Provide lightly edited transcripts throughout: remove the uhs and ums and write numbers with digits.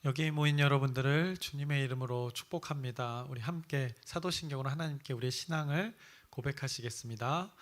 여기 모인 여러분들을 주님의 이름으로 축복합니다. 우리 함께 사도신경으로 하나님께 우리의 신앙을 고백하시겠습니다.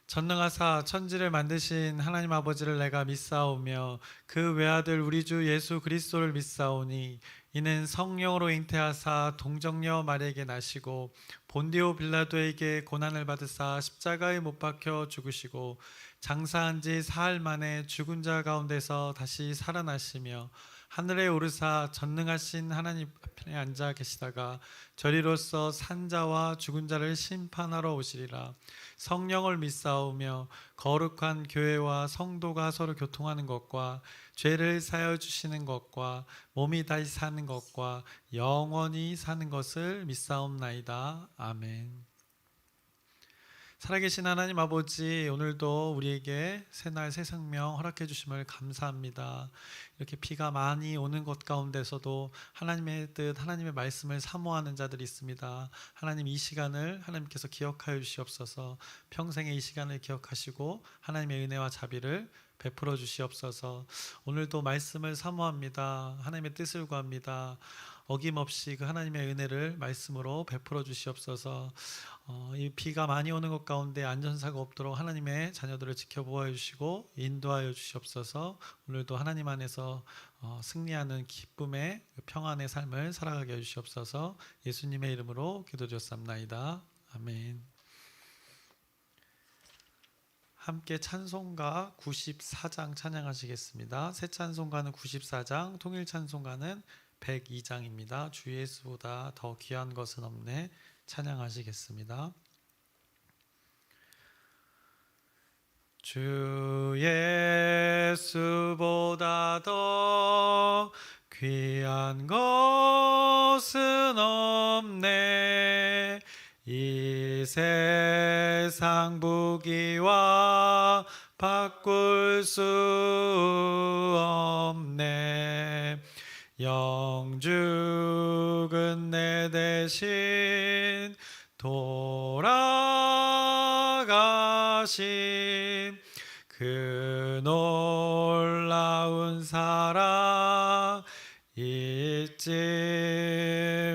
전능하사 천지를 만드신 하나님 아버지를 내가 믿사오며 그 외아들 우리 주 예수 그리스도를 믿사오니 이는 성령으로 잉태하사 동정녀 마리에게 나시고 본디오 빌라도에게 고난을 받으사 십자가에 못 박혀 죽으시고 장사한 지 사흘 만에 죽은 자 가운데서 다시 살아나시며 하늘에 오르사 전능하신 하나님 앞에 앉아 계시다가 저리로서 산자와 죽은 자를 심판하러 오시리라. 성령을 믿사오며 거룩한 교회와 성도가 서로 교통하는 것과 죄를 사여 주시는 것과 몸이 다시 사는 것과 영원히 사는 것을 믿사옵나이다. 아멘. 살아계신 하나님 아버지, 오늘도 우리에게 새날 새 생명 허락해 주심을 감사합니다. 이렇게 비가 많이 오는 것 가운데서도 하나님의 뜻, 하나님의 말씀을 사모하는 자들이 있습니다. 하나님, 이 시간을 하나님께서 기억하여 주시옵소서. 평생의 이 시간을 기억하시고 하나님의 은혜와 자비를 베풀어 주시옵소서. 오늘도 말씀을 사모합니다. 하나님의 뜻을 구합니다. 어김없이 그 하나님의 은혜를 말씀으로 베풀어 주시옵소서. 이 비가 많이 오는 것 가운데 안전사가 없도록 하나님의 자녀들을 지켜보아 주시고 인도하여 주시옵소서. 오늘도 하나님 안에서 승리하는 기쁨의 평안의 삶을 살아가게 해 주시옵소서. 예수님의 이름으로 기도드렸사옵나이다. 아멘. 함께 찬송가 94장 찬양하시겠습니다. 새 찬송가는 94장, 통일 찬송가는 102장입니다. 주 예수보다 더 귀한 것은 없네 찬양하시겠습니다. 주 예수보다 더 귀한 것은 없네. 이 세상 부귀와 바꿀 수 없네. 영죽은 내 대신 돌아가신 그 놀라운 사랑 잊지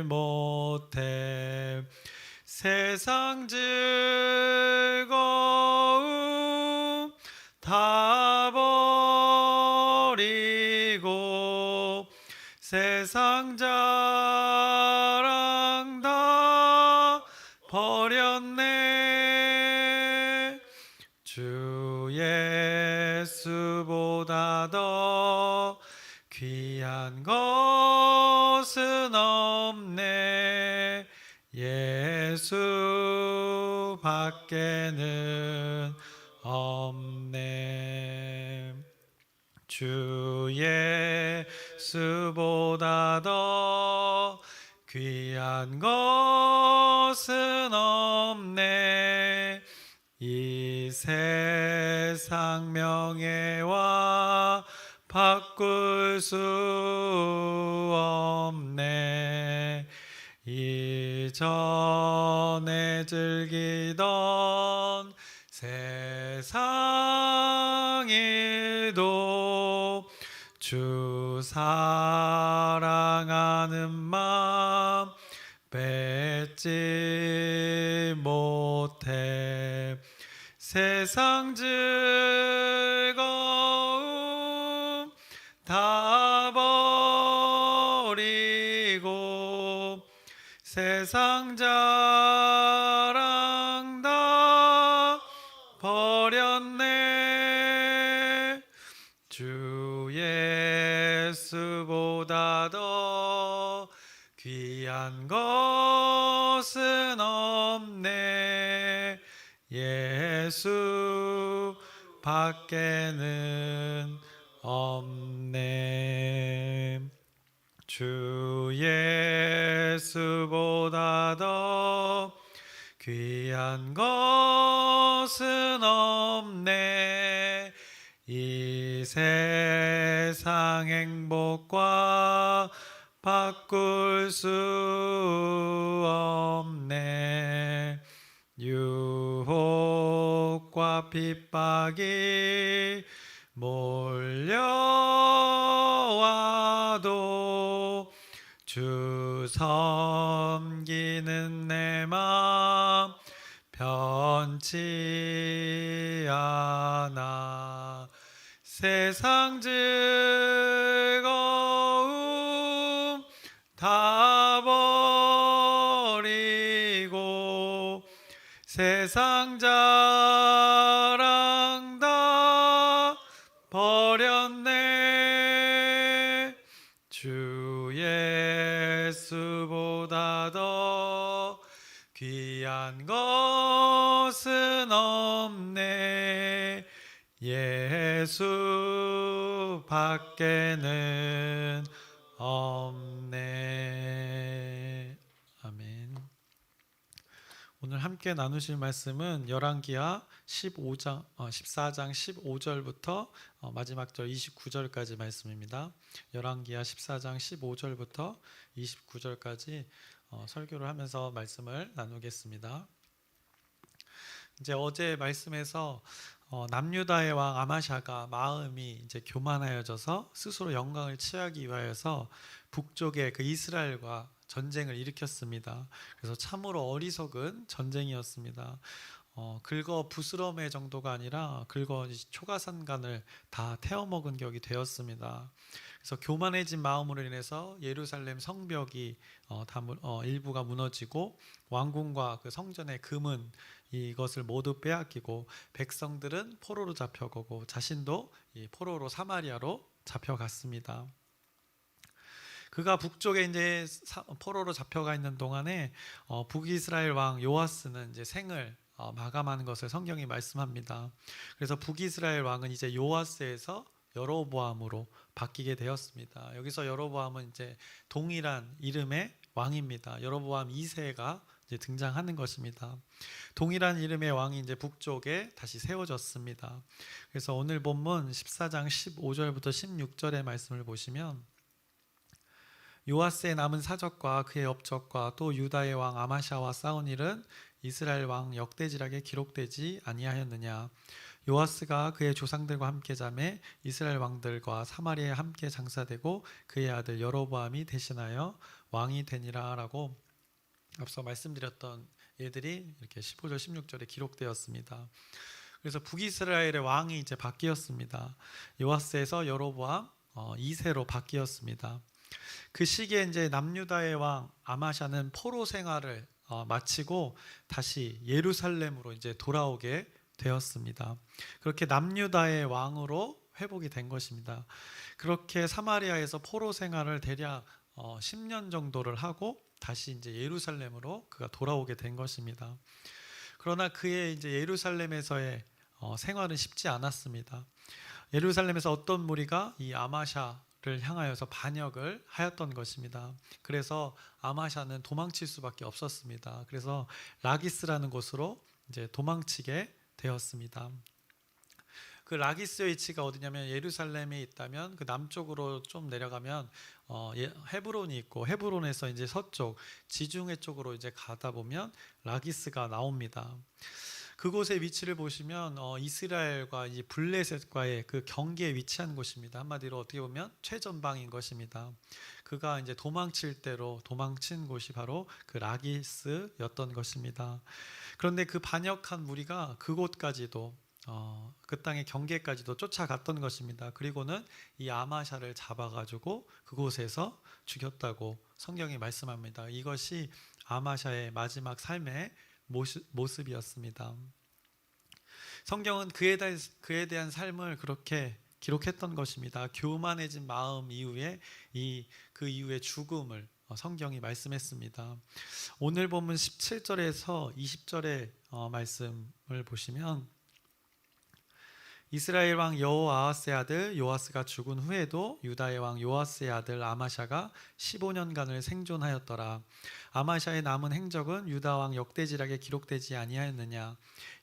못해. 세상 즐거움 다 버리고 세상 자랑 다 버렸네. 주 예수보다 더 귀한 것은 없네. 예수 밖에는 없네. 주 예수보다 더 귀한 것은 없네. 이 세상 명예와 바꿀 수 없네. 이전에 즐기던 세상 일도 주 사랑하는 마음 뺏지 못해. 세상 즐거움 다 버리고 세상 자랑 다 버렸네. 주 예수보다 더 귀한 것은 없네. 예수 밖에는 없네. 주 예수보다 더 귀한 것은 없네. 이 세상 행복과 바꿀 수 없네. 유혹과 핍박이 몰려와도 주 섬기는 내 맘 변치 않아. 세상 즐거움 다 버리고 세상 자랑 다 버렸네. 주 예수보다 더 귀한 것은 없네. 예수 밖에는 없네. 아멘. 오늘 함께 나누실 말씀은 열왕기하 14장 15절부터 마지막 절 29절까지 말씀입니다. 열왕기하 14장 15절부터 29절까지 설교를 하면서 말씀을 나누겠습니다. 이제 어제 말씀에서 남유다의 왕 아마샤가 마음이 이제 교만하여져서 스스로 영광을 취하기 위하여서 북쪽의 그 이스라엘과 전쟁을 일으켰습니다. 그래서 참으로 어리석은 전쟁이었습니다. 긁어 부스럼의 정도가 아니라 긁어 초가산간을 다 태워먹은 격이 되었습니다. 그래서 교만해진 마음으로 인해서 예루살렘 성벽이 일부가 무너지고 왕궁과 그 성전의 금은 이것을 모두 빼앗기고 백성들은 포로로 잡혀가고 자신도 이 포로로 사마리아로 잡혀갔습니다. 그가 북쪽에 이제 포로로 잡혀가 있는 동안에 북이스라엘 왕 요아스는 이제 생을 마감하는 것을 성경이 말씀합니다. 그래서 북이스라엘 왕은 이제 요아스에서 여로보암으로 바뀌게 되었습니다. 여기서 여로보암은 이제 동일한 이름의 왕입니다. 여로보암 2세가 이제 등장하는 것입니다. 동일한 이름의 왕이 이제 북쪽에 다시 세워졌습니다. 그래서 오늘 본문 14장 15절부터 16절의 말씀을 보시면 요아스의 남은 사적과 그의 업적과 또 유다의 왕 아마샤와 싸운 일은 이스라엘 왕 역대지락에 기록되지 아니하였느냐. 요아스가 그의 조상들과 함께 잠에 이스라엘 왕들과 사마리아에 함께 장사되고 그의 아들 여로보암이 대신하여 왕이 되니라 라고 앞서 말씀드렸던 일들이 이렇게 15절 16절에 기록되었습니다. 그래서 북이스라엘의 왕이 이제 바뀌었습니다. 요아스에서 여로보암 2세로 바뀌었습니다. 그 시기에 이제 남유다의 왕 아마샤는 포로 생활을 마치고 다시 예루살렘으로 이제 돌아오게 되었습니다. 그렇게 남유다의 왕으로 회복이 된 것입니다. 그렇게 사마리아에서 포로 생활을 대략 10년 정도를 하고 다시 이제 예루살렘으로 그가 돌아오게 된 것입니다. 그러나 그의 이제 예루살렘에서의 생활은 쉽지 않았습니다. 예루살렘에서 어떤 무리가 이 아마샤를 향하여서 반역을 하였던 것입니다. 그래서 아마샤는 도망칠 수밖에 없었습니다. 그래서 라기스라는 곳으로 이제 도망치게 되었습니다. 그 라기스의 위치가 어디냐면 예루살렘에 있다면 그 남쪽으로 좀 내려가면 헤브론이 있고 헤브론에서 이제 서쪽 지중해 쪽으로 이제 가다 보면 라기스가 나옵니다. 그곳의 위치를 보시면 이스라엘과 이 블레셋과의 그 경계에 위치한 곳입니다. 한마디로 어떻게 보면 최전방인 것입니다. 그가 이제 도망칠 대로 도망친 곳이 바로 그 라기스였던 것입니다. 그런데 그 반역한 무리가 그곳까지도 그 땅의 경계까지도 쫓아갔던 것입니다. 그리고는 이 아마샤를 잡아가지고 그곳에서 죽였다고 성경이 말씀합니다. 이것이 아마샤의 마지막 삶의 모습이었습니다. 성경은 그에 대한 삶을 그렇게 기록했던 것입니다. 교만해진 마음 이후에 그 이후의 죽음을 성경이 말씀했습니다. 오늘 본문 17절에서 20절의 말씀을 보시면 이스라엘 왕 여호아하스의 아들 요아스가 죽은 후에도 유다의 왕 요아스의 아들 아마샤가 15년간을 생존하였더라. 아마샤의 남은 행적은 유다 왕 역대지락에 기록되지 아니하였느냐.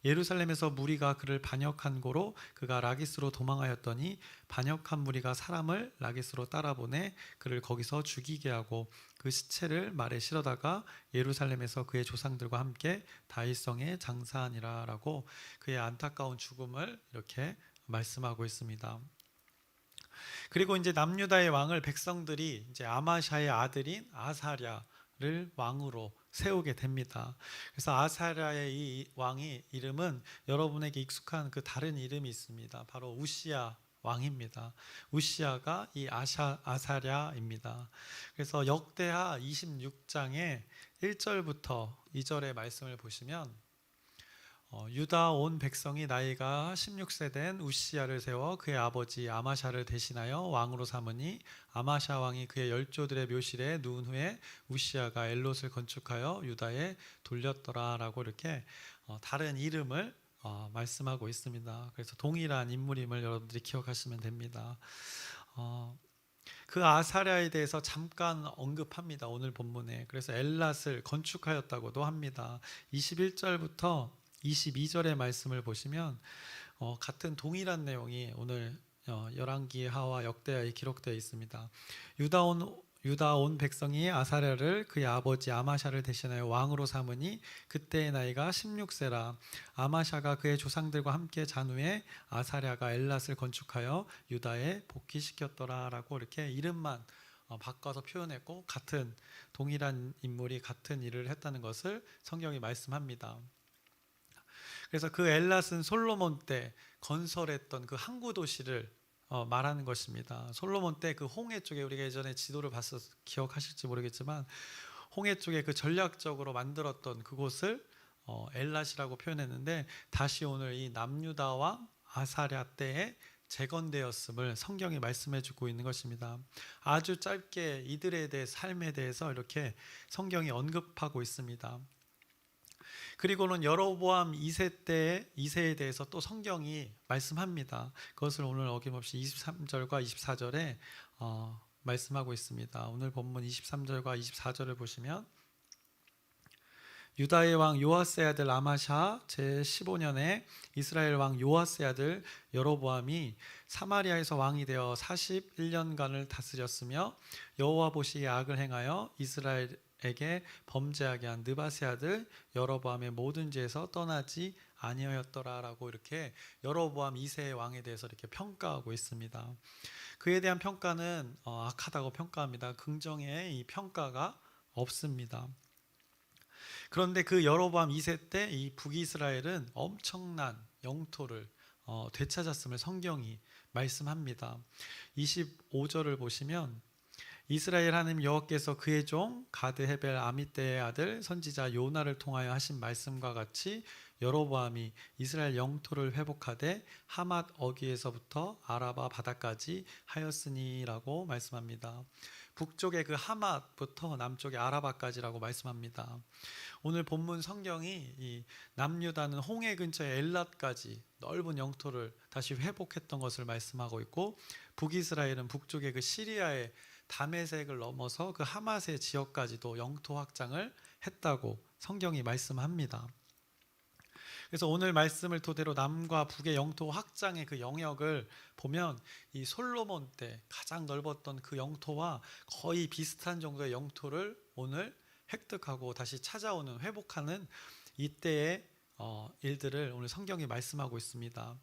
예루살렘에서 무리가 그를 반역한 고로 그가 라기스로 도망하였더니 반역한 무리가 사람을 라기스로 따라보내 그를 거기서 죽이게 하고 그 시체를 말에 실어다가 예루살렘에서 그의 조상들과 함께 다윗성에 장사하니라 라고 그의 안타까운 죽음을 이렇게 말씀하고 있습니다. 그리고 이제 남유다의 왕을 백성들이 이제 아마샤의 아들인 아사랴를 왕으로 세우게 됩니다. 그래서 아사랴의 이 왕이 이름은 여러분에게 익숙한 그 다른 이름이 있습니다. 바로 우시야 왕입니다. 우시야가 이 아사랴입니다. 그래서 역대하 26장의 1절부터 2절의 말씀을 보시면 유다 온 백성이 나이가 16세 된 우시야를 세워 그의 아버지 아마샤를 대신하여 왕으로 삼으니 아마샤 왕이 그의 열조들의 묘실에 누운 후에 우시야가 엘롯을 건축하여 유다에 돌렸더라 라고 이렇게 다른 이름을 말씀하고 있습니다. 그래서 동일한 인물임을 여러분들이 기억하시면 됩니다. 그 아사랴에 대해서 잠깐 언급합니다. 오늘 본문에. 그래서 엘랏을 건축하였다고도 합니다. 21절부터 22절의 말씀을 보시면 같은 동일한 내용이 오늘 열왕기하와 역대하에 기록되어 있습니다. 유다 온 백성이 아사랴를 그의 아버지 아마샤를 대신하여 왕으로 삼으니 그때의 나이가 16세라. 아마샤가 그의 조상들과 함께 잔 후에 아사랴가 엘랏을 건축하여 유다에 복귀시켰더라 라고 이렇게 이름만 바꿔서 표현했고 같은 동일한 인물이 같은 일을 했다는 것을 성경이 말씀합니다. 그래서 그 엘랏은 솔로몬 때 건설했던 그 항구 도시를 말하는 것입니다. 솔로몬 때 그 홍해 쪽에 우리가 예전에 지도를 봤어 기억하실지 모르겠지만 홍해 쪽에 그 전략적으로 만들었던 그곳을 엘랏이라고 표현했는데 다시 오늘 이 남유다 왕 아사랴 때에 재건되었음을 성경이 말씀해주고 있는 것입니다. 아주 짧게 이들에 대해 삶에 대해서 이렇게 성경이 언급하고 있습니다. 그리고는 여로보암 2세에 대해서 또 성경이 말씀합니다. 그것을 오늘 어김없이 23절과 24절에 말씀하고 있습니다. 오늘 본문 23절과 24절을 보시면 유다의 왕 요아스의 아들 아마샤 제15년에 이스라엘 왕 요아스의 아들 여로보암이 사마리아에서 왕이 되어 41년간을 다스렸으며 여호와 보시기에 악을 행하여 이스라엘에게 범죄하게 한 느바세 아들 여로보암의 모든 죄에서 떠나지 아니하였더라라고 이렇게 여로보암 2세의 왕에 대해서 이렇게 평가하고 있습니다. 그에 대한 평가는 악하다고 평가합니다. 긍정의 이 평가가 없습니다. 그런데 그 여로보암 2세 때 이 북이스라엘은 엄청난 영토를 되찾았음을 성경이 말씀합니다. 25절을 보시면 이스라엘 하나님 여호와께서 그의 종 가드 헤벨 아미떼의 아들 선지자 요나를 통하여 하신 말씀과 같이 여로보암이 이스라엘 영토를 회복하되 하맛 어귀에서부터 아라바 바다까지 하였으니라고 말씀합니다. 북쪽의 그 하맛부터 남쪽의 아라바까지라고 말씀합니다. 오늘 본문 성경이 이 남유다는 홍해 근처의 엘랏까지 넓은 영토를 다시 회복했던 것을 말씀하고 있고 북이스라엘은 북쪽의 그 시리아의 다메섹을 넘어서 그 하맛의 지역까지도 영토 확장을 했다고 성경이 말씀합니다. 그래서 오늘 말씀을 토대로 남과 북의 영토 확장의 그 영역을 보면 이 솔로몬 때 가장 넓었던 그 영토와 거의 비슷한 정도의 영토를 오늘 획득하고 다시 찾아오는 회복하는 이때의 일들을 오늘 성경이 말씀하고 있습니다.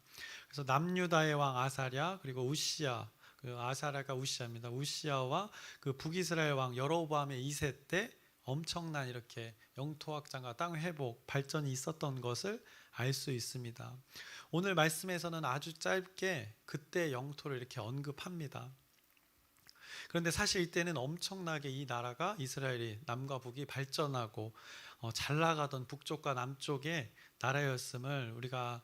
그래서 남유다의 왕 아사랴 그리고 우시야 그 아사랴가 우시야입니다. 우시야와 그 북이스라엘 왕 여로보암의 2세 때 엄청난 이렇게 영토 확장과 땅 회복 발전이 있었던 것을 알 수 있습니다. 오늘 말씀에서는 아주 짧게 그때 영토를 이렇게 언급합니다. 그런데 사실 이때는 엄청나게 이 나라가 이스라엘이 남과 북이 발전하고 잘 나가던 북쪽과 남쪽의 나라였음을 우리가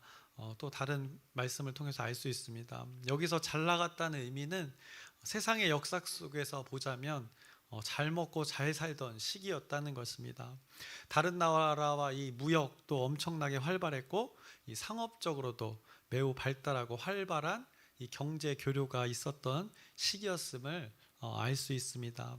또 다른 말씀을 통해서 알 수 있습니다. 여기서 잘 나갔다는 의미는 세상의 역사 속에서 보자면 잘 먹고 잘 살던 시기였다는 것입니다. 다른 나라와 이 무역도 엄청나게 활발했고 이 상업적으로도 매우 발달하고 활발한 이 경제 교류가 있었던 시기였음을 알 수 있습니다.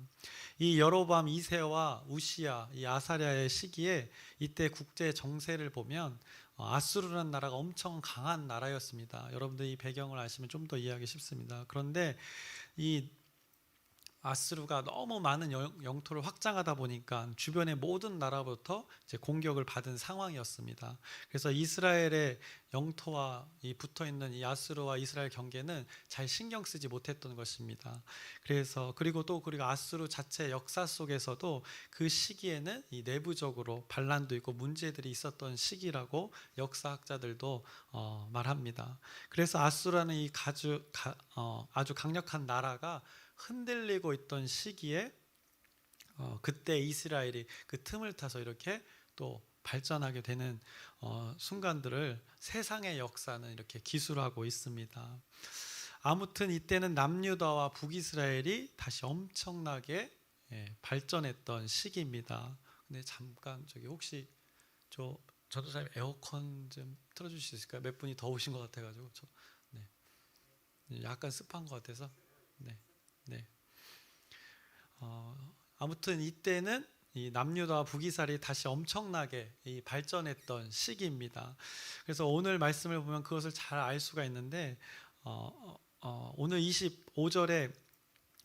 이 여로보암 2세와 우시야, 이 아사랴의 시기에 이때 국제 정세를 보면 아수르라는 나라가 엄청 강한 나라였습니다. 여러분들 이 배경을 아시면 좀 더 이해하기 쉽습니다. 그런데 이 아수르가 너무 많은 영토를 확장하다 보니까 주변의 모든 나라부터 이제 공격을 받은 상황이었습니다. 그래서 이스라엘의 영토와 이 붙어 있는 이 아수르와 이스라엘 경계는 잘 신경 쓰지 못했던 것입니다. 그리고 아수르 자체 역사 속에서도 그 시기에는 이 내부적으로 반란도 있고 문제들이 있었던 시기라고 역사학자들도 말합니다. 그래서 아수르라는 이 아주 강력한 나라가 흔들리고 있던 시기에 그때 이스라엘이 그 틈을 타서 이렇게 또 발전하게 되는 순간들을 세상의 역사는 이렇게 기술하고 있습니다. 아무튼 이때는 남유다와 북이스라엘이 다시 엄청나게 발전했던 시기입니다. 근데 잠깐 혹시 전도사님 에어컨 좀 틀어주실 수 있을까요? 몇 분이 더우신 것 같아가지고 약간 습한 것 같아서. 네. 네. 아무튼 이때는 이 남유다와 북이스라엘이 다시 엄청나게 발전했던 시기입니다. 그래서 오늘 말씀을 보면 그것을 잘 알 수가 있는데 오늘 25절에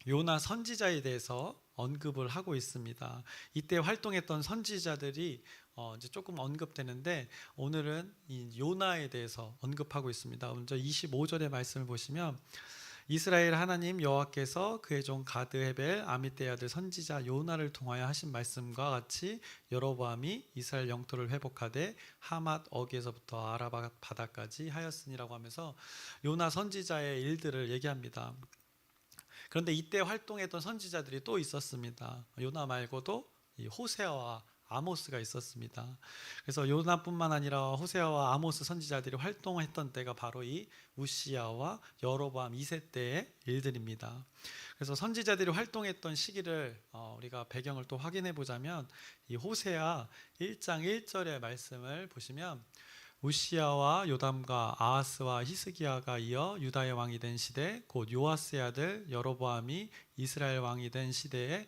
요나 선지자에 대해서 언급을 하고 있습니다. 이때 활동했던 선지자들이 이제 조금 언급되는데 오늘은 이 요나에 대해서 언급하고 있습니다. 먼저 25절의 말씀을 보시면 이스라엘 하나님 여호와께서 그의 종 가드 헤벨 아미떼의 아들 선지자 요나를 통하여 하신 말씀과 같이 여로보암이 이스라엘 영토를 회복하되 하맛 어기에서부터 아라바 바다까지 하였으니라고 하면서 요나 선지자의 일들을 얘기합니다. 그런데 이때 활동했던 선지자들이 또 있었습니다. 요나 말고도 이 호세아와 아모스가 있었습니다. 그래서 요나뿐만 아니라 호세아와 아모스 선지자들이 활동했던 때가 바로 이 우시야와 여로보암 2세 때의 일들입니다. 그래서 선지자들이 활동했던 시기를 우리가 배경을 또 확인해 보자면 이 호세아 1장 1절의 말씀을 보시면 우시야와 요담과 아하스와 히스기야가 이어 유다의 왕이 된 시대 곧 요아스의 아들 여로보암이 이스라엘 왕이 된 시대에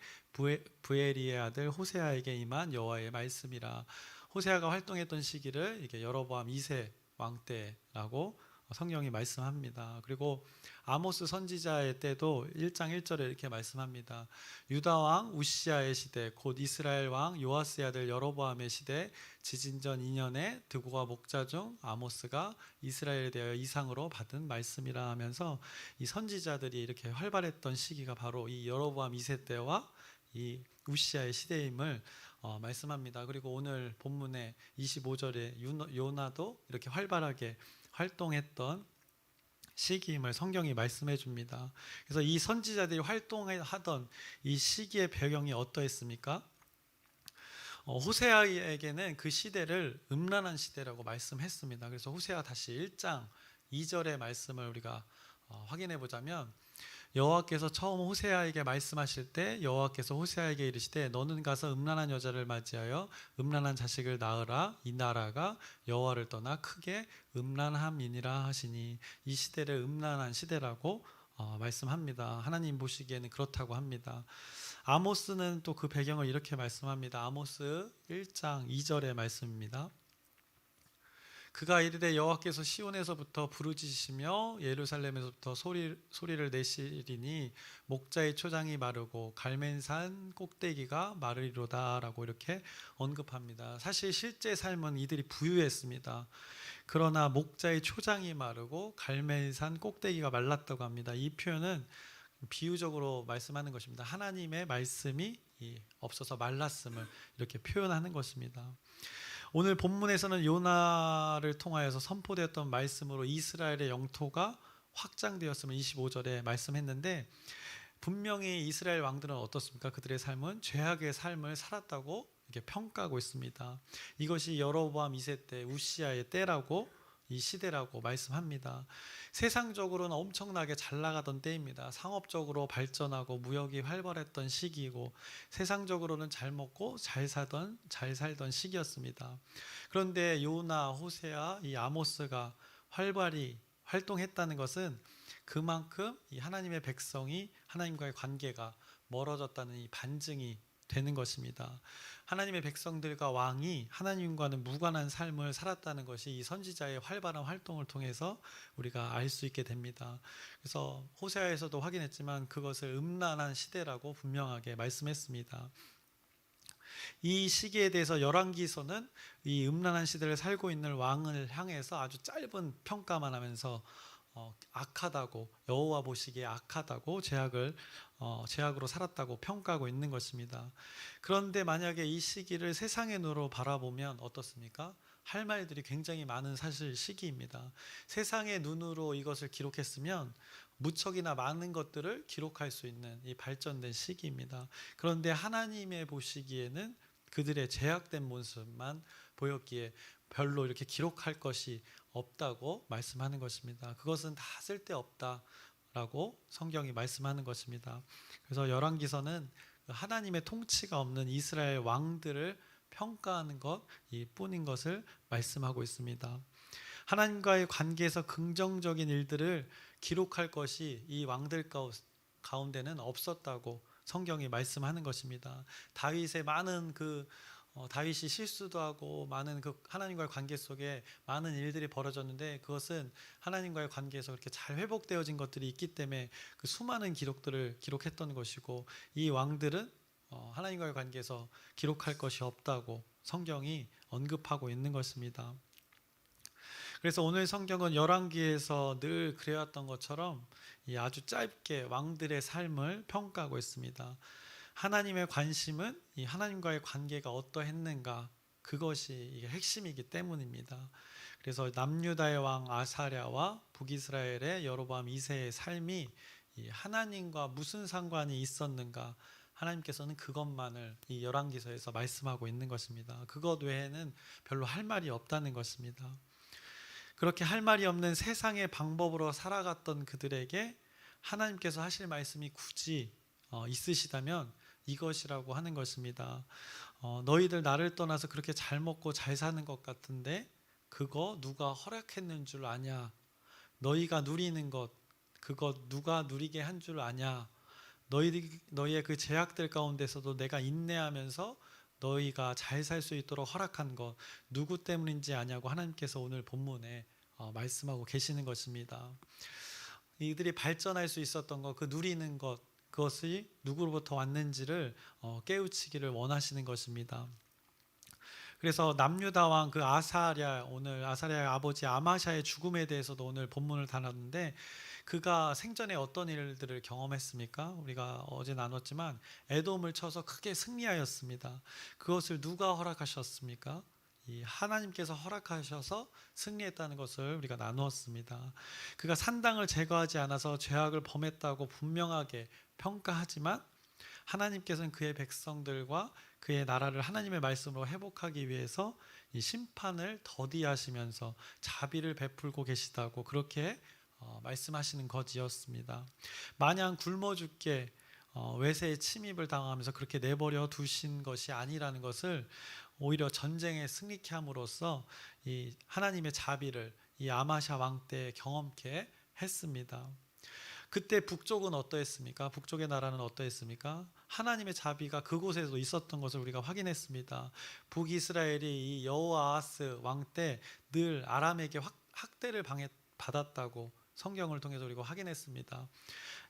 부에리의 아들 호세아에게 임한 여호와의 말씀이라. 호세아가 활동했던 시기를 이게 여로보암 2세 왕 때라고 성경이 말씀합니다. 그리고 아모스 선지자의 때도 1장 1절에 이렇게 말씀합니다. 유다 왕 우시야의 시대 곧 이스라엘 왕 요아스의 아들 여로보암의 시대 지진전 2년에 드고가 목자 중 아모스가 이스라엘에 대하여 이상으로 받은 말씀이라 하면서 이 선지자들이 이렇게 활발했던 시기가 바로 이 여로보암 2세 때와 이 우시야의 시대임을 말씀합니다. 그리고 오늘 본문의 25절에 요나도 이렇게 활발하게 활동했던 시기임을 성경이 말씀해 줍니다. 그래서 이 선지자들이 활동하던 이 시기의 배경이 어떠했습니까? 호세아에게는 그 시대를 음란한 시대라고 말씀했습니다. 그래서 호세아 다시 1장 2절의 말씀을 우리가 확인해 보자면 여호와께서 처음 호세아에게 말씀하실 때 여호와께서 호세아에게 이르시되 너는 가서 음란한 여자를 맞이하여 음란한 자식을 낳으라. 이 나라가 여호와를 떠나 크게 음란함이니라 하시니 이 시대를 음란한 시대라고 말씀합니다. 하나님 보시기에는 그렇다고 합니다. 아모스는 또 그 배경을 이렇게 말씀합니다. 아모스 1장 2절의 말씀입니다. 그가 이르되 여호와께서 시온에서부터 부르짖으시며 예루살렘에서부터 소리를 내시리니 목자의 초장이 마르고 갈멜산 꼭대기가 마르리로다라고 이렇게 언급합니다. 사실 실제 삶은 이들이 부유했습니다. 그러나 목자의 초장이 마르고 갈멜산 꼭대기가 말랐다고 합니다. 이 표현은 비유적으로 말씀하는 것입니다. 하나님의 말씀이 없어서 말랐음을 이렇게 표현하는 것입니다. 오늘 본문에서는 요나를 통하여서 선포되었던 말씀으로 이스라엘의 영토가 확장되었음을 25절에 말씀했는데 분명히 이스라엘 왕들은 어떻습니까? 그들의 삶은 죄악의 삶을 살았다고 이렇게 평가하고 있습니다. 이것이 여로보암 2세 때 우시야의 때라고 이 시대라고 말씀합니다. 세상적으로는 엄청나게 잘 나가던 때입니다. 상업적으로 발전하고 무역이 활발했던 시기이고 세상적으로는 잘 먹고 잘 살던 시기였습니다. 그런데 요나, 호세아, 이 아모스가 활발히 활동했다는 것은 그만큼 이 하나님의 백성이 하나님과의 관계가 멀어졌다는 이 반증이 되는 것입니다. 하나님의 백성들과 왕이 하나님과는 무관한 삶을 살았다는 것이 이 선지자의 활발한 활동을 통해서 우리가 알 수 있게 됩니다. 그래서 호세아에서도 확인했지만 그것을 음란한 시대라고 분명하게 말씀했습니다. 이 시기에 대해서 열왕기서는 이 음란한 시대를 살고 있는 왕을 향해서 아주 짧은 평가만 하면서 악하다고, 여호와 보시기에 악하다고 제약으로 살았다고 평가하고 있는 것입니다. 그런데 만약에 이 시기를 세상의 눈으로 바라보면 어떻습니까? 할 말들이 굉장히 많은 사실 시기입니다. 세상의 눈으로 이것을 기록했으면 무척이나 많은 것들을 기록할 수 있는 이 발전된 시기입니다. 그런데 하나님의 보시기에는 그들의 제약된 모습만 보였기에 별로 이렇게 기록할 것이 없다고 말씀하는 것입니다. 그것은 다 쓸데없다라고 성경이 말씀하는 것입니다. 그래서 열왕기서는 하나님의 통치가 없는 이스라엘 왕들을 평가하는 것 이 뿐인 것을 말씀하고 있습니다. 하나님과의 관계에서 긍정적인 일들을 기록할 것이 이 왕들 가운데는 없었다고 성경이 말씀하는 것입니다. 다윗의 많은 다윗이 실수도 하고 많은 하나님과의 관계 속에 많은 일들이 벌어졌는데 그것은 하나님과의 관계에서 그렇게 잘 회복되어진 것들이 있기 때문에 그 수많은 기록들을 기록했던 것이고, 이 왕들은 하나님과의 관계에서 기록할 것이 없다고 성경이 언급하고 있는 것입니다. 그래서 오늘 성경은 열왕기에서 늘 그래왔던 것처럼 아주 짧게 왕들의 삶을 평가하고 있습니다. 하나님의 관심은 이 하나님과의 관계가 어떠했는가, 그것이 핵심이기 때문입니다. 그래서 남유다의 왕 아사랴와 북이스라엘의 여로보암 2세의 삶이 이 하나님과 무슨 상관이 있었는가, 하나님께서는 그것만을 이 열왕기서에서 말씀하고 있는 것입니다. 그것 외에는 별로 할 말이 없다는 것입니다. 그렇게 할 말이 없는 세상의 방법으로 살아갔던 그들에게 하나님께서 하실 말씀이 굳이 있으시다면 이것이라고 하는 것입니다. 너희들 나를 떠나서 그렇게 잘 먹고 잘 사는 것 같은데 그거 누가 허락했는 줄 아냐? 너희가 누리는 것 그거 누가 누리게 한 줄 아냐? 너희의 그 제약들 가운데서도 내가 인내하면서 너희가 잘 살 수 있도록 허락한 것 누구 때문인지 아냐고 하나님께서 오늘 본문에 말씀하고 계시는 것입니다. 이들이 발전할 수 있었던 것, 그 누리는 것, 그것이 누구로부터 왔는지를 깨우치기를 원하시는 것입니다. 그래서 남유다 왕 그 아사랴, 오늘 아사랴의 아버지 아마샤의 죽음에 대해서도 오늘 본문을 다뤘는데, 그가 생전에 어떤 일들을 경험했습니까? 우리가 어제 나눴지만 에돔을 쳐서 크게 승리하였습니다. 그것을 누가 허락하셨습니까? 이 하나님께서 허락하셔서 승리했다는 것을 우리가 나누었습니다. 그가 산당을 제거하지 않아서 죄악을 범했다고 분명하게 평가하지만 하나님께서는 그의 백성들과 그의 나라를 하나님의 말씀으로 회복하기 위해서 이 심판을 더디하시면서 자비를 베풀고 계시다고 그렇게 말씀하시는 것이었습니다. 마냥 굶어 죽게 외세의 침입을 당하면서 그렇게 내버려 두신 것이 아니라는 것을 오히려 전쟁에 승리케 함으로써 이 하나님의 자비를 이 아마샤 왕 때 경험케 했습니다. 그때 북쪽은 어떠했습니까? 북쪽의 나라는 어떠했습니까? 하나님의 자비가 그곳에도 있었던 것을 우리가 확인했습니다. 북이스라엘이 이 여호아하스 왕 때 늘 아람에게 학대를 받았다고 성경을 통해서 우리가 확인했습니다.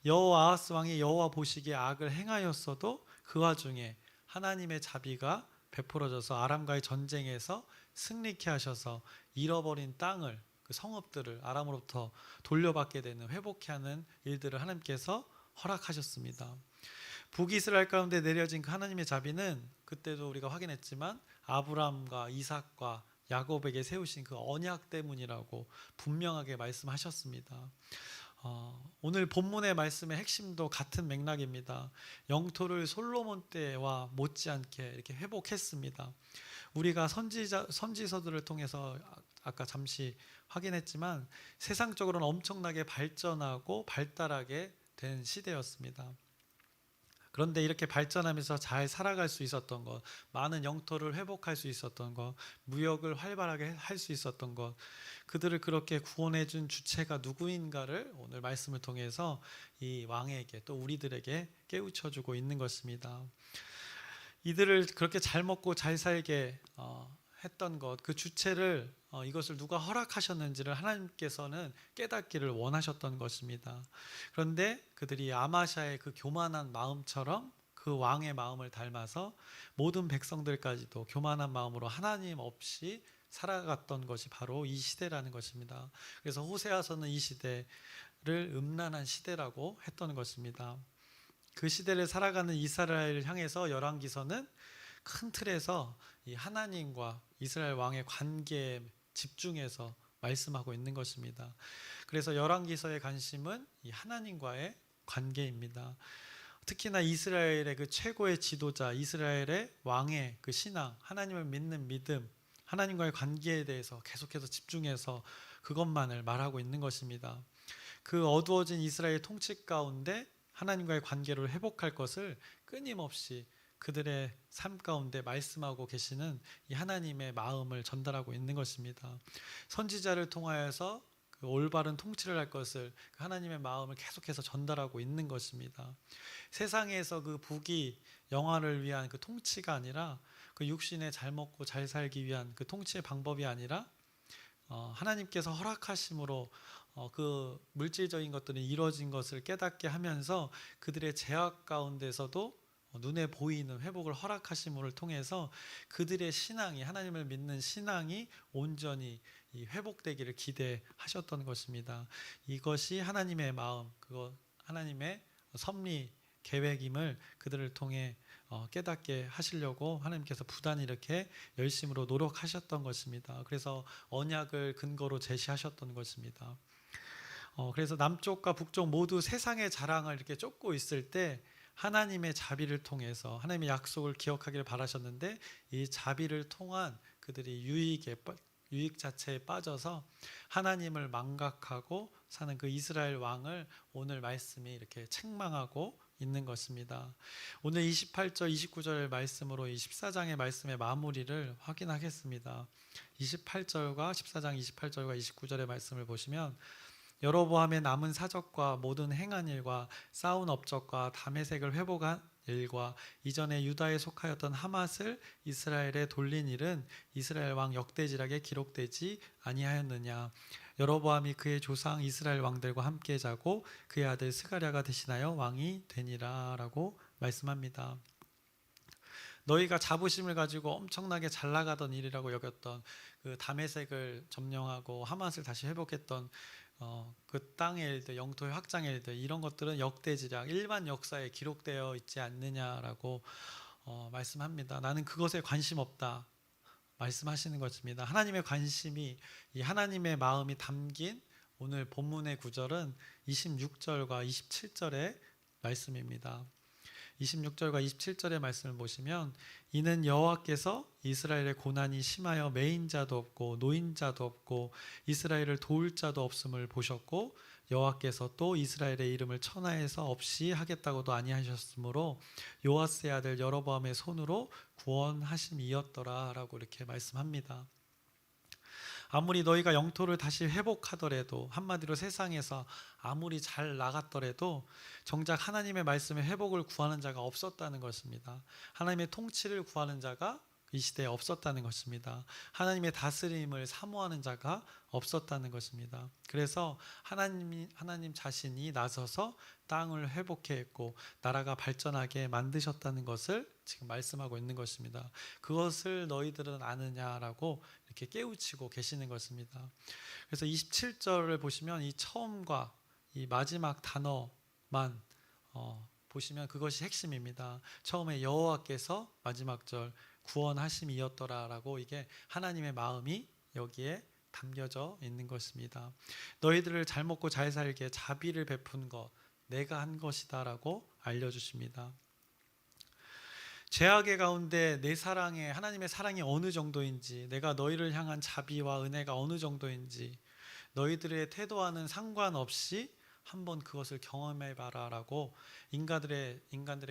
여호아하스 왕이 여호와 보시기에 악을 행하였어도 그 와중에 하나님의 자비가 베풀어져서 아람과의 전쟁에서 승리케 하셔서 잃어버린 땅을, 그 성읍들을 아람으로부터 돌려받게 되는, 회복케 하는 일들을 하나님께서 허락하셨습니다. 북이스라엘 가운데 내려진 그 하나님의 자비는 그때도 우리가 확인했지만 아브라함과 이삭과 야곱에게 세우신 그 언약 때문이라고 분명하게 말씀하셨습니다. 오늘 본문의 말씀의 핵심도 같은 맥락입니다. 영토를 솔로몬 때와 못지않게 이렇게 회복했습니다. 우리가 선지서들을 통해서 아까 잠시 확인했지만 세상적으로는 엄청나게 발전하고 발달하게 된 시대였습니다. 그런데 이렇게 발전하면서 잘 살아갈 수 있었던 것, 많은 영토를 회복할 수 있었던 것, 무역을 활발하게 할 수 있었던 것, 그들을 그렇게 구원해 준 주체가 누구인가를 오늘 말씀을 통해서 이 왕에게 또 우리들에게 깨우쳐 주고 있는 것입니다. 이들을 그렇게 잘 먹고 잘 살게 했던 것, 그 주체를 이것을 누가 허락하셨는지를 하나님께서는 깨닫기를 원하셨던 것입니다. 그런데 그들이 아마샤의 그 교만한 마음처럼 그 왕의 마음을 닮아서 모든 백성들까지도 교만한 마음으로 하나님 없이 살아갔던 것이 바로 이 시대라는 것입니다. 그래서 호세아서는 이 시대를 음란한 시대라고 했던 것입니다. 그 시대를 살아가는 이스라엘을 향해서 열왕기서는 큰 틀에서 이 하나님과 이스라엘 왕의 관계에 집중해서 말씀하고 있는 것입니다. 그래서 열왕기서의 관심은 이 하나님과의 관계입니다. 특히나 이스라엘의 그 최고의 지도자, 이스라엘의 왕의 그 신앙, 하나님을 믿는 믿음, 하나님과의 관계에 대해서 계속해서 집중해서 그것만을 말하고 있는 것입니다. 그 어두워진 이스라엘 통치 가운데 하나님과의 관계를 회복할 것을 끊임없이 그들의 삶 가운데 말씀하고 계시는 이 하나님의 마음을 전달하고 있는 것입니다. 선지자를 통하여서 그 올바른 통치를 할 것을 그 하나님의 마음을 계속해서 전달하고 있는 것입니다. 세상에서 그 부귀 영화를 위한 그 통치가 아니라 그 육신에 잘 먹고 잘 살기 위한 그 통치의 방법이 아니라 하나님께서 허락하심으로 그 물질적인 것들이 이루어진 것을 깨닫게 하면서 그들의 제약 가운데서도 눈에 보이는 회복을 허락하심을 통해서 그들의 신앙이, 하나님을 믿는 신앙이 온전히 회복되기를 기대하셨던 것입니다. 이것이 하나님의 마음, 그거 하나님의 섭리 계획임을 그들을 통해 깨닫게 하시려고 하나님께서 부단히 이렇게 열심으로 노력하셨던 것입니다. 그래서 언약을 근거로 제시하셨던 것입니다. 그래서 남쪽과 북쪽 모두 세상의 자랑을 이렇게 쫓고 있을 때 하나님의 자비를 통해서 하나님의 약속을 기억하기를 바라셨는데 이 자비를 통한 그들이 유익 자체에 빠져서 하나님을 망각하고 사는 그 이스라엘 왕을 오늘 말씀이 이렇게 책망하고 있는 것입니다. 오늘 28절 29절 말씀으로 이 14장의 말씀의 마무리를 확인하겠습니다. 28절과 14장 28절과 29절의 말씀을 보시면 여로보암의 남은 사적과 모든 행한 일과 쌓은 업적과 다메섹을 회복한 일과 이전에 유다에 속하였던 하맛을 이스라엘에 돌린 일은 이스라엘 왕 역대지락에 기록되지 아니하였느냐. 여로보암이 그의 조상 이스라엘 왕들과 함께 자고 그의 아들 스가랴가 대신하여 왕이 되니라 라고 말씀합니다. 너희가 자부심을 가지고 엄청나게 잘 나가던 일이라고 여겼던 그 다메섹을 점령하고 하맛을 다시 회복했던 그 땅의 일들, 영토의 확장의 일들, 이런 것들은 역대지략, 일반 역사에 기록되어 있지 않느냐라고 말씀합니다. 나는 그것에 관심 없다 말씀하시는 것입니다. 하나님의 관심이, 이 하나님의 마음이 담긴 오늘 본문의 구절은 26절과 27절의 말씀입니다. 26절과 27절의 말씀을 보시면 이는 여호와께서 이스라엘의 고난이 심하여 매인자도 없고 노인자도 없고 이스라엘을 도울 자도 없음을 보셨고 여호와께서 또 이스라엘의 이름을 천하에서 없이 하겠다고도 아니하셨으므로 요아스의 아들 여로보암의 손으로 구원하심이었더라 라고 이렇게 말씀합니다. 아무리 너희가 영토를 다시 회복하더라도, 한마디로 세상에서 아무리 잘 나갔더라도 정작 하나님의 말씀의 회복을 구하는 자가 없었다는 것입니다. 하나님의 통치를 구하는 자가 이 시대에 없었다는 것입니다. 하나님의 다스림을 사모하는 자가 없었다는 것입니다. 그래서 하나님 자신이 나서서 땅을 회복해 했고 나라가 발전하게 만드셨다는 것을 지금 말씀하고 있는 것입니다. 그것을 너희들은 아느냐라고 이렇게 깨우치고 계시는 것입니다. 그래서 27절을 보시면 이 처음과 이 마지막 단어만 보시면 그것이 핵심입니다. 처음에 여호와께서, 마지막 절 구원하심이었더라라고, 이게 하나님의 마음이 여기에 담겨져 있는 것입니다. 너희들을 잘 먹고 잘 살게 자비를 베푼 것 내가 한 것이다라고 알려주십니다. 죄악의 가운데 내 사랑에, 하나님의 사랑이 어느 정도인지, 내가 너희를 향한 자비와 은혜가 어느 정도인지 너희들의 태도와는 상관없이 한번 그것을 경험해봐라 라고 인간들의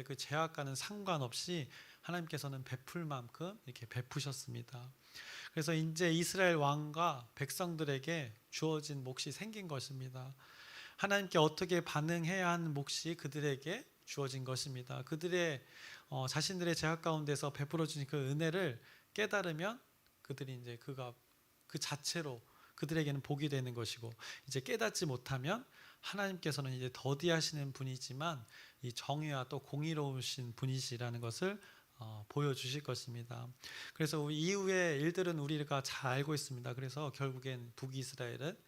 그 죄악과는 상관없이 하나님께서는 베풀 만큼 이렇게 베푸셨습니다. 그래서 이제 이스라엘 왕과 백성들에게 주어진 몫이 생긴 것입니다. 하나님께 어떻게 반응해야 하는 몫이 그들에게 주어진 것입니다. 그들의 자신들의 죄악 가운데서 베풀어 주신 그 은혜를 깨달으면 그들이 이제 그 자체로 그들에게는 복이 되는 것이고, 이제 깨닫지 못하면 하나님께서는 이제 더디하시는 분이지만 이 정의와 또 공의로우신 분이시라는 것을 보여주실 것입니다. 그래서 이후의 일들은 우리가 잘 알고 있습니다. 그래서 결국엔 북이스라엘은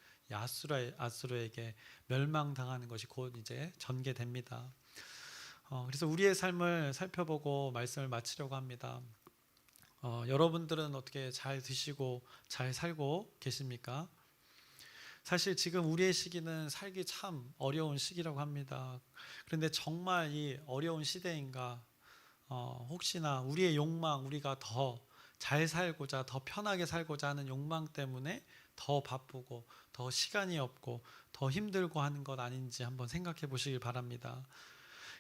아수르에게 멸망당하는 것이 곧 이제 전개됩니다. 그래서 우리의 삶을 살펴보고 말씀을 마치려고 합니다. 여러분들은 어떻게 잘 드시고 잘 살고 계십니까? 사실 지금 우리의 시기는 살기 참 어려운 시기라고 합니다. 그런데 정말 이 어려운 시대인가? 혹시나 우리의 욕망, 우리가 더 잘 살고자, 더 편하게 살고자 하는 욕망 때문에 더 바쁘고 더 시간이 없고 더 힘들고 하는 것 아닌지 한번 생각해 보시길 바랍니다.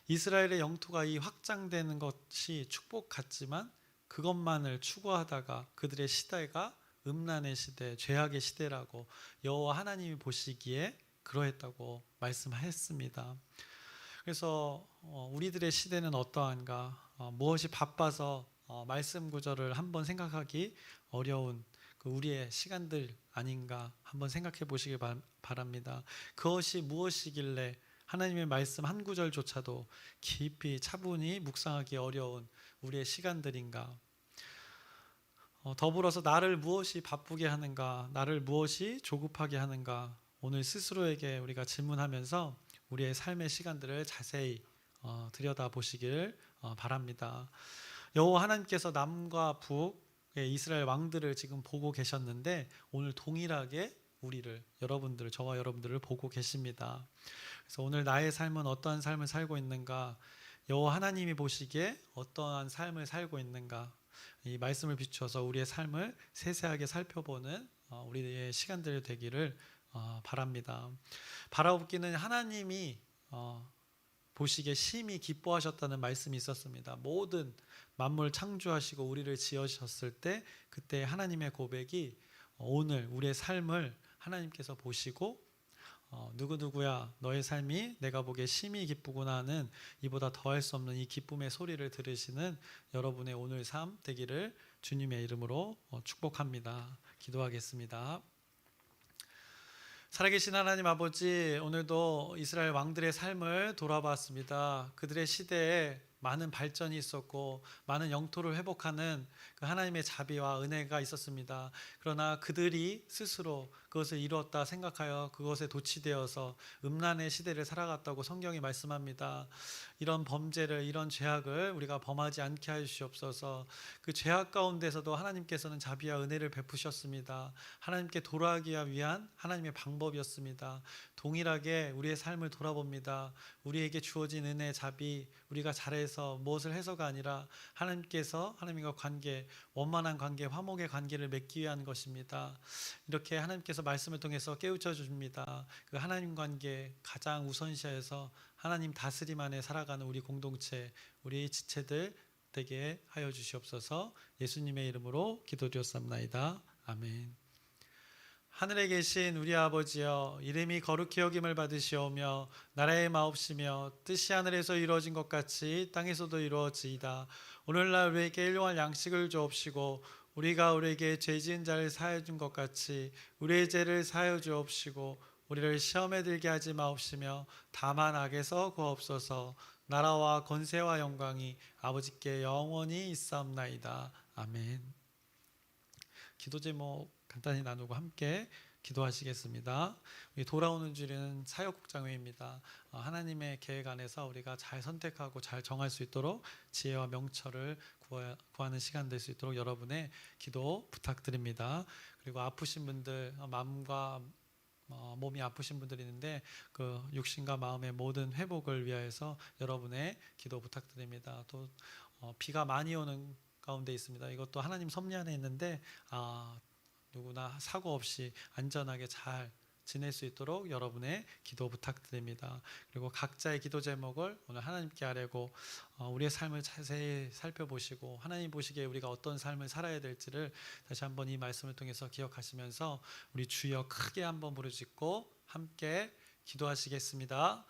이스라엘의 영토가 이 확장되는 것이 축복 같지만 그것만을 추구하다가 그들의 시대가 음란의 시대, 죄악의 시대라고 여호와 하나님이 보시기에 그러했다고 말씀하셨습니다. 그래서 우리들의 시대는 어떠한가? 무엇이 바빠서 말씀 구절을 한번 생각하기 어려운 그 우리의 시간들 아닌가 한번 생각해 보시기 바랍니다. 그것이 무엇이길래 하나님의 말씀 한 구절조차도 깊이 차분히 묵상하기 어려운 우리의 시간들인가? 더불어서 나를 무엇이 바쁘게 하는가? 나를 무엇이 조급하게 하는가? 오늘 스스로에게 우리가 질문하면서 우리의 삶의 시간들을 자세히 들여다보시길 바랍니다. 여호와 하나님께서 남과 북의 이스라엘 왕들을 지금 보고 계셨는데 오늘 동일하게 여러분들, 저와 여러분들을 보고 계십니다. 그래서 오늘 나의 삶은 어떠한 삶을 살고 있는가? 여호와 하나님이 보시기에 어떠한 삶을 살고 있는가? 이 말씀을 비추어서 우리의 삶을 세세하게 살펴보는 우리의 시간들 되기를 바랍니다. 바라옵기는 하나님이 보시기에 심히 기뻐하셨다는 말씀이 있었습니다. 모든 만물 창조하시고 우리를 지으셨을 때 그때 하나님의 고백이 오늘 우리의 삶을 하나님께서 보시고 누구누구야 너의 삶이 내가 보기에 심히 기쁘구나 하는 이보다 더할 수 없는 이 기쁨의 소리를 들으시는 여러분의 오늘 삶 되기를 주님의 이름으로 축복합니다. 기도하겠습니다. 살아계신 하나님 아버지, 오늘도 이스라엘 왕들의 삶을 돌아봤습니다. 그들의 시대에 많은 발전이 있었고 많은 영토를 회복하는 그 하나님의 자비와 은혜가 있었습니다. 그러나 그들이 스스로 그것을 이루었다 생각하여 그것에 도취되어서 음란의 시대를 살아갔다고 성경이 말씀합니다. 이런 범죄를, 이런 죄악을 우리가 범하지 않게 해 주시옵소서. 그 죄악 가운데서도 하나님께서는 자비와 은혜를 베푸셨습니다. 하나님께 돌아가기 위한 하나님의 방법이었습니다. 동일하게 우리의 삶을 돌아봅니다. 우리에게 주어진 은혜, 자비, 우리가 잘해서 무엇을 해서가 아니라 하나님께서 하나님과 관계, 원만한 관계, 화목의 관계를 맺기 위한 것입니다. 이렇게 하나님께서 말씀을 통해서 깨우쳐 줍니다. 그 하나님 관계 가장 우선시해서 하나님 다스림 안에 살아가는 우리 공동체, 우리 지체들 되게 하여 주시옵소서. 예수님의 이름으로 기도드렸습니다. 아멘. 하늘에 계신 우리 아버지여, 이름이 거룩히 여김을 받으시오며 나라의 마옵시며 뜻이 하늘에서 이루어진 것 같이 땅에서도 이루어지이다. 오늘날 우리에게 일용할 양식을 주옵시고 우리가 우리에게 죄 지은 자를 사하여 준 것 같이 우리의 죄를 사하여 주옵시고 우리를 시험에 들게 하지 마옵시며 다만 악에서 구하옵소서. 나라와 권세와 영광이 아버지께 영원히 있사옵나이다. 아멘. 기도 제목 간단히 나누고 함께 기도하시겠습니다. 돌아오는 주일은 사역국장회입니다. 하나님의 계획 안에서 우리가 잘 선택하고 잘 정할 수 있도록 지혜와 명철을 구하는 시간 될 수 있도록 여러분의 기도 부탁드립니다. 그리고 아프신 분들, 마음과 몸이 아프신 분들이 있는데 그 육신과 마음의 모든 회복을 위하여서 여러분의 기도 부탁드립니다. 또 비가 많이 오는 가운데 있습니다. 이것도 하나님 섭리 안에 있는데 누구나 사고 없이 안전하게 잘 지낼 수 있도록 여러분의 기도 부탁드립니다. 그리고 각자의 기도 제목을 오늘 하나님께 아뢰고 우리의 삶을 자세히 살펴보시고 하나님 보시기에 우리가 어떤 삶을 살아야 될지를 다시 한번 이 말씀을 통해서 기억하시면서 우리 주여 크게 한번 부르짖고 함께 기도하시겠습니다.